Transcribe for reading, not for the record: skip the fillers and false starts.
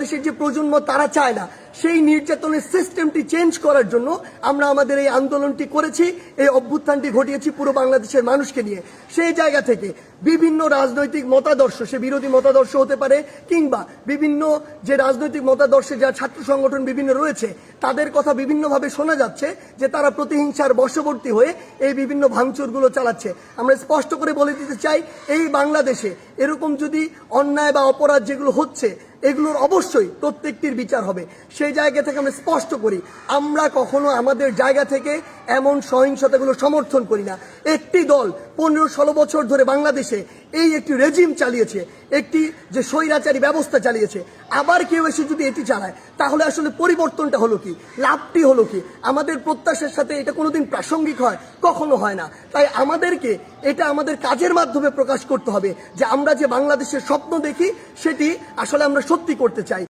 দেশের যে প্রজন্ম তারা চায় না সেই নির্যাতনের সিস্টেমটি চেঞ্জ করার জন্য আমরা আমাদের এই আন্দোলনটি করেছি, এই অভ্যুত্থানটি ঘটিয়েছি পুরো বাংলাদেশের মানুষকে নিয়ে। সেই জায়গা থেকে বিভিন্ন রাজনৈতিক মতাদর্শ, সে বিরোধী মতাদর্শ হতে পারে কিংবা বিভিন্ন যে রাজনৈতিক মতাদর্শে যা ছাত্র সংগঠন বিভিন্ন রয়েছে তাদের কথা বিভিন্নভাবে শোনা যাচ্ছে যে তারা প্রতিহিংসার বশবর্তী হয়ে এই বিভিন্ন ভাঙচুরগুলো চালাচ্ছে। আমরা স্পষ্ট করে বলে দিতে চাই, এই বাংলাদেশে এরকম যদি অন্যায় বা অপরাধ যেগুলো হচ্ছে এগুলোর অবশ্যই প্রত্যেকটির বিচার হবে। সেই জায়গা থেকে আমরা স্পষ্ট করি, আমরা কখনো আমাদের জায়গা থেকে এমন সহিংসতাগুলো সমর্থন করি না। একটি দল 15-16 বছর ধরে বাংলাদেশে এই একটি রেজিম চালিয়েছে, একটি যে স্বৈরাচারী ব্যবস্থা চালিয়েছে, আবার কেউ এসে যদি এটি চালায় তাহলে আসলে পরিবর্তনটা হলো কি, লাভটি হলো কি? আমাদের প্রত্যাশার সাথে এটা কোনোদিন প্রাসঙ্গিক হয়? কখনো হয় না। তাই আমাদেরকে এটা আমাদের কাজের মাধ্যমে প্রকাশ করতে হবে যে আমরা যে বাংলাদেশের স্বপ্ন দেখি সেটি আসলে আমরা সত্যি করতে চাই।